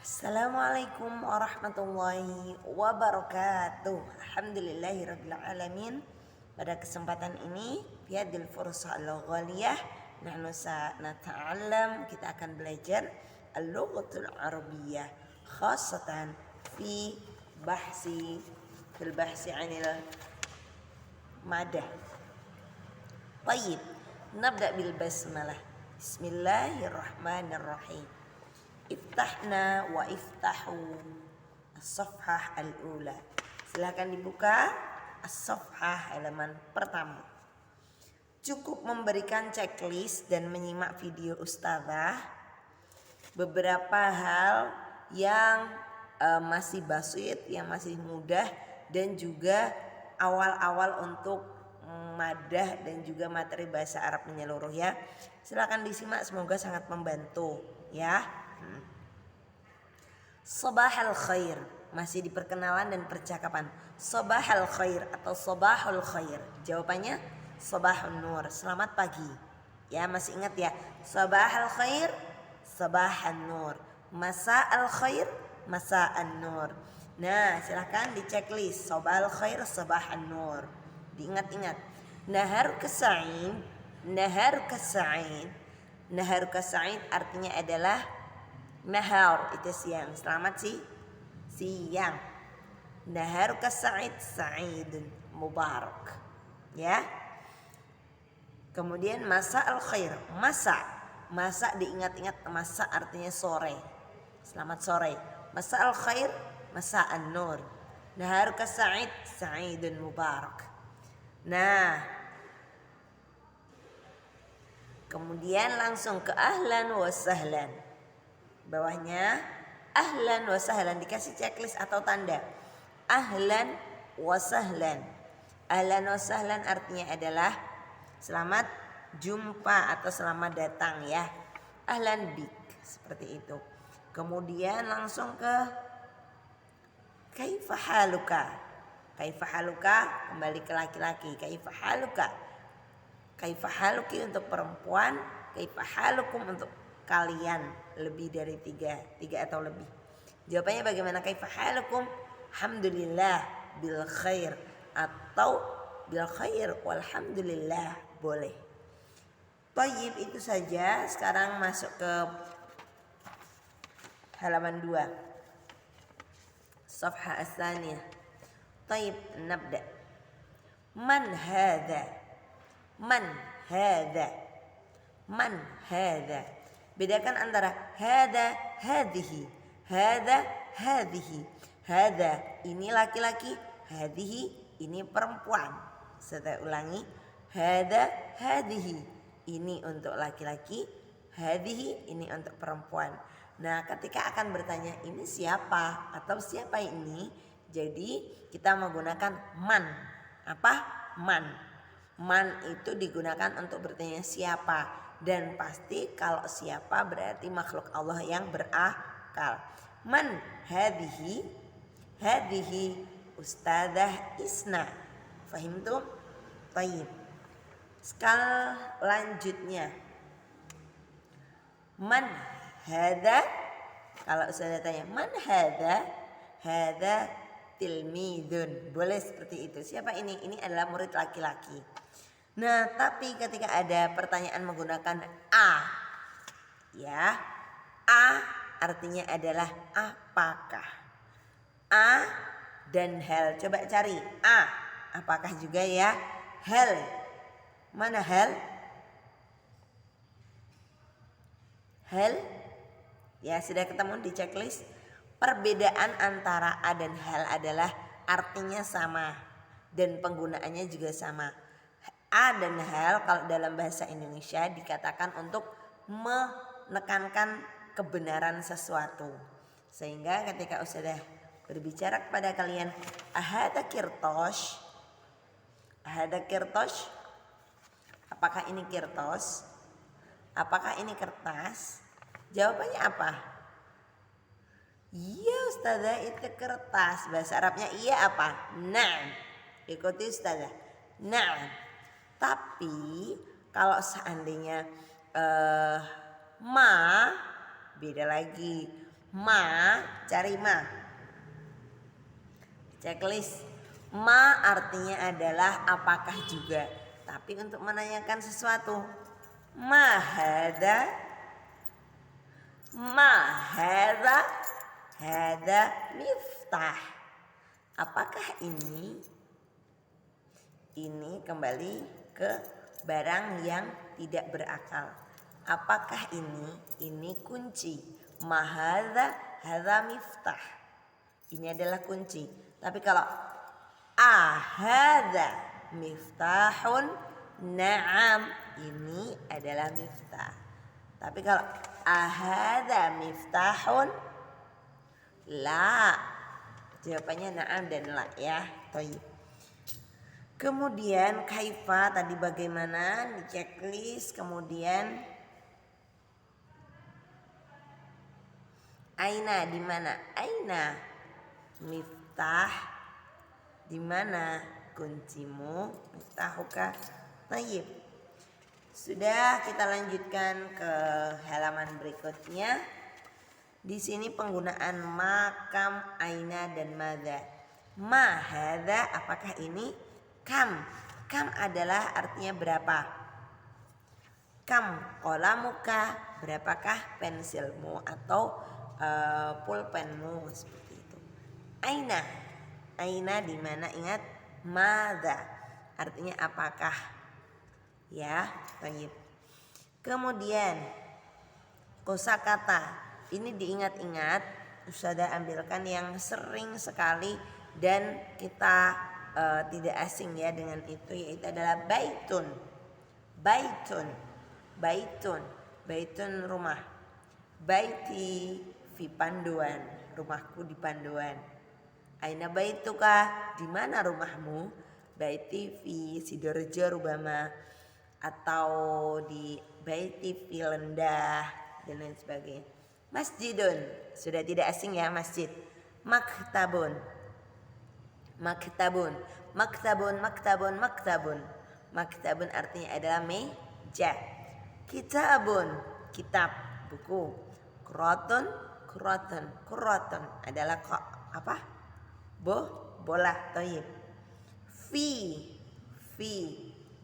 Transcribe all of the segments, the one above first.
Assalamualaikum warahmatullahi wabarakatuh. Alhamdulillahirabbil alamin. Pada kesempatan ini bihadil fursah al-ghaliyah nahnu sanata'allam, kita akan belajar al-lughatul arabiyyah khassatan fil bahsi 'anil madah. Baik, nabda bil basmalah. Bismillahirrahmanirrahim. Iftahna wa iftahu as-safhah al-ula. Silakan dibuka as-safhah halaman pertama. Cukup memberikan checklist dan menyimak video ustazah beberapa hal yang masih basit, yang masih mudah, dan juga awal-awal untuk madah dan juga materi bahasa Arab menyeluruh ya. Silakan disimak, semoga sangat membantu ya. Sabahal khair, masih di perkenalan dan percakapan. Sabahal khair atau sabahul khair, jawabannya sabahun nur, selamat pagi ya. Masih ingat ya, sabahal khair sabahan nur, masa'al khair masa'an nur. Nah silahkan di checklist sabahal khair sabahan nur, diingat-ingat. Nahar kasa'in, nahar kasa'in, nahar kasa'in artinya adalah nahar itu siang, selamat siang. Nahar kasa'id sa'idun mubarak ya. Kemudian masa al khair, masa diingat-ingat, masa artinya sore, selamat sore. Masa al khair masa an nur, nahar kasa'id sa'idun mubarak. Nah kemudian langsung ke ahlan wa sahlan. Bawahnya ahlan wa sahlan, dikasih checklist atau tanda. Ahlan wa sahlan. Ahlan wa sahlan artinya adalah selamat jumpa atau selamat datang ya. Ahlan bik, seperti itu. Kemudian langsung ke kaifa haluka. Kaifa haluka kembali ke laki-laki. Kaifa haluka. Kaifa haluki untuk perempuan, kaifa halukum untuk kalian lebih dari tiga atau lebih. Jawabannya bagaimana? Kaifa halukum? Alhamdulillah bil khair atau bil khair walhamdulillah, boleh. Tayyib, itu saja. Sekarang masuk ke halaman 2. Safha as-saniyah. Tayyib, nabda. Man hadha? Man hadha? Man hadha? Bedakan antara hadha hadhihi, hadha hadhihi. Hadha ini laki-laki, hadhihi ini perempuan. Saya ulangi, hadha hadhihi ini untuk laki-laki, hadhihi ini untuk perempuan. Nah ketika akan bertanya ini siapa atau siapa ini, jadi kita menggunakan man. Apa? Man. Man itu digunakan untuk bertanya siapa, dan pasti kalau siapa berarti makhluk Allah yang berakal. Man hadhihi? Hadhihi ustadzah Isna. Fahimtum? Tayyib. Skala lanjutnya. Man hadha? Kalau saya tanya man hadha? Hadha tilmidun. Boleh seperti itu. Siapa ini? Ini adalah murid laki-laki. Nah tapi ketika ada pertanyaan menggunakan a ya, a artinya adalah apakah. A dan hal, coba cari a apakah juga ya. Hal, mana hal? Hal ya, sudah ketemu di checklist. Perbedaan antara a dan hal adalah artinya sama dan penggunaannya juga sama. A dan hal kalau dalam bahasa Indonesia dikatakan untuk menekankan kebenaran sesuatu. Sehingga ketika ustadzah berbicara kepada kalian, ahada kirtosh, ahada kirtosh, apakah ini kirtos? Apakah ini kertas? Jawabannya apa? Iya ustadzah, itu kertas. Bahasa Arabnya iya apa? Na'am. Ikuti ustadzah. Na'am. Tapi kalau seandainya ma beda lagi. Ma, cari ma. Checklist. Ma artinya adalah apakah juga. Tapi untuk menanyakan sesuatu. Ma hada. Ma hada. Hada miftah. Apakah ini? Ini kembali ke barang yang tidak berakal. Apakah ini? Ini kunci. Ma hada. Hada miftah. Ini adalah kunci. Tapi kalau ahada miftahun, na'am, ini adalah miftah. Tapi kalau ahada miftahun, la, jawabannya na'am dan la ya. Thayyib. Kemudian kaifa tadi bagaimana di checklist. Kemudian aina, di mana? Aina miftah, di mana kuncimu? Miftahuka. Tayyib. Sudah, kita lanjutkan ke halaman berikutnya. Di sini penggunaan makam, aina dan madza. Ma hadza, apakah ini? Kam. Kam adalah artinya berapa? Kam qalamuka, berapakah pensilmu atau pulpenmu, seperti itu. Aina. Aina di mana? Ingat, madza artinya apakah? Ya, baik. Kemudian kosakata. Ini diingat-ingat, Ustazah ambilkan yang sering sekali dan kita tidak asing ya dengan itu, yaitu adalah baitun. Baitun. Baitun. Baitun rumah. Baiti fi Panduan, rumahku di Panduan. Aina baituka, di mana rumahmu? Baiti fi Sidoarjo rubama, atau di baiti fi Lendah dan lain sebagainya. Masjidun, sudah tidak asing ya masjid. Maktabun. Maktabun. Maktabun, maktabun, maktabun. Maktabun artinya adalah meja. Kitabun, kitab, buku. Kurotun, kurotun, kurotun adalah apa? Bola. Thayyib. Fi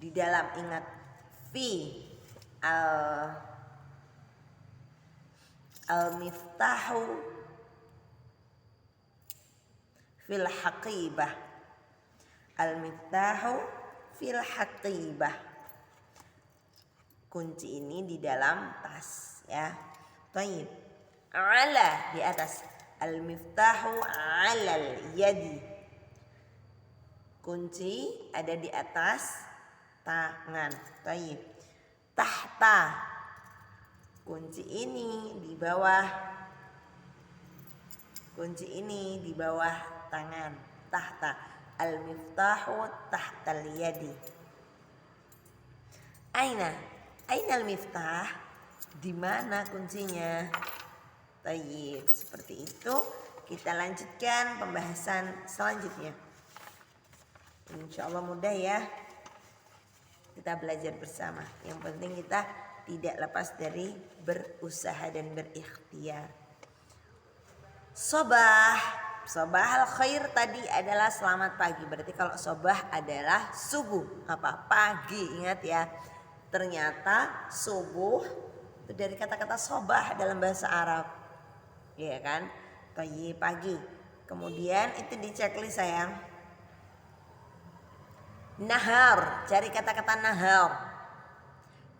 di dalam, ingat, fi al miftahu fil haqibah. Al miftahu fil haqibah. Kunci ini di dalam tas ya. Thayyib. Ala, di atas. Al miftahu alal yadi. Kunci ada di atas tangan. Thayyib. Tahta. Kunci ini di bawah. Kunci ini di bawah tangan. Tahta. Al miftahu tahtal yadi. Aina. Aina al miftah. Di mana kuncinya? Tayyib. Seperti itu. Kita lanjutkan pembahasan selanjutnya. Insya Allah mudah ya. Kita belajar bersama. Yang penting kita tidak lepas dari berusaha dan berikhtiar. Sobah. Sobah al khair tadi adalah selamat pagi. Berarti kalau sobah adalah subuh. Apa? Pagi. Ingat ya. Ternyata subuh itu dari kata-kata sobah dalam bahasa Arab. Iya kan? Pagi. Kemudian itu di checklist sayang. Nahar, cari kata-kata nahar.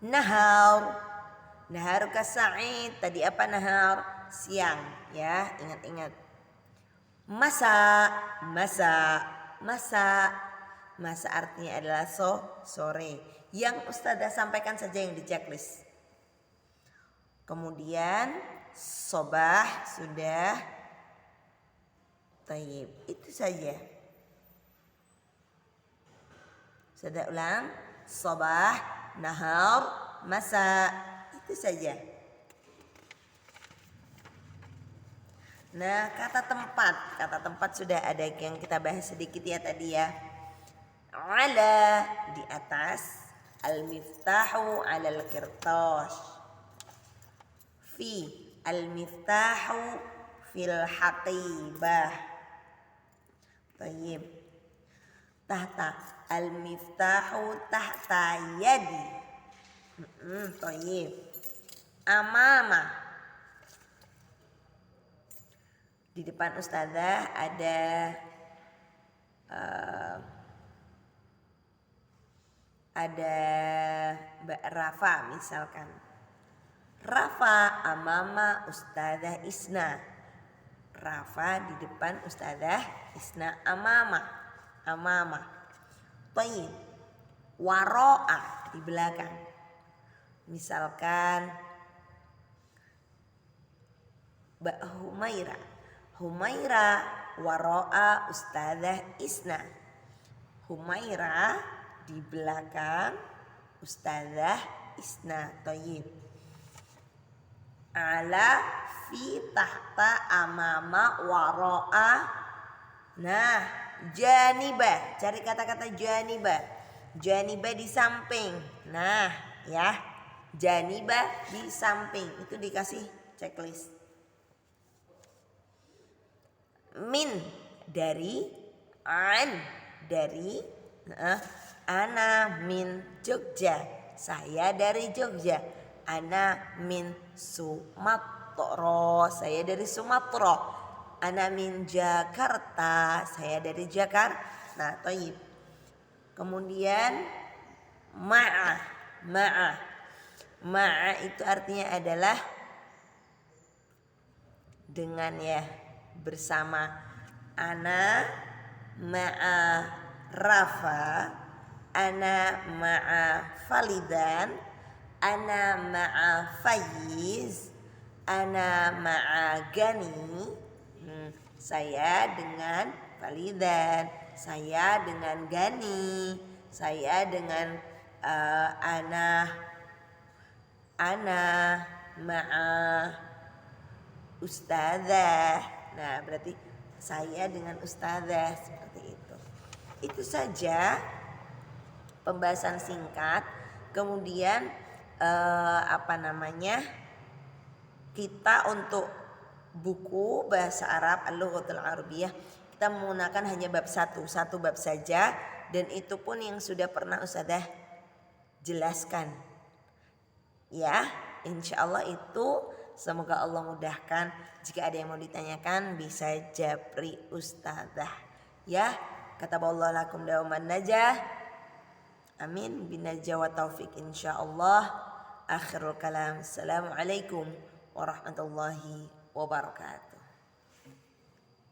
Nahar. Nahar kasa'id. Tadi apa nahar? Siang ya, ingat-ingat. Masa. Masa artinya adalah sore. Yang Ustazah sampaikan saja yang di checklist. Kemudian sobah sudah. Tayyib, itu saja. Sudah ulang. Sobah, nahar, masa. Itu saja. Nah, kata tempat. Kata tempat sudah ada yang kita bahas sedikit ya tadi ya. Ala, di atas. Al-miftahu alal kirtas. Fi, al-miftahu fil haqibah. Tayyib. Tahta al-miftahu tahta yadi. Tayyib. Amama. Di depan ustazah ada Mbak Rafa misalkan. Rafa amama ustazah Isna. Rafa di depan ustazah Isna amama. Tayyib. Waro'a di belakang. Misalkan Mbak Humaira waro'a ustazah Isna. Humaira di belakang ustazah Isna. Tayyib. Ala fi tahta amama waro'a. Nah, janibah, cari kata-kata janibah. Janibah di samping. Nah, ya. Janibah di samping. Itu dikasih checklist. Min dari, an dari, ana min Jogja. Saya dari Jogja. Ana min Sumatera. Saya dari Sumatera. Ana min Jakarta. Saya dari Jakarta. Nah, tayyib. Kemudian ma'a itu artinya adalah dengan, ya, bersama. Ana ma'a Rafa, ana ma'a Falidan, ana ma'a Faiz, ana ma'a Gani. Saya dengan Falidan, saya dengan Gani, saya dengan ana ma'a ustazah. Nah, berarti saya dengan ustazah, seperti itu. Itu saja pembahasan singkat. Kemudian kita untuk buku bahasa Arab Al-Lughatul Arabiyah kita menggunakan hanya bab satu bab saja, dan itu pun yang sudah pernah ustazah jelaskan. Ya, insyaallah itu. Semoga Allah mudahkan. Jika ada yang mau ditanyakan bisa japri ustazah. Ya, kata Allah lakum dauman najah. Amin binajah wa taufik insyaallah. Akhirul kalam. Assalamualaikum warahmatullahi wabarakatuh.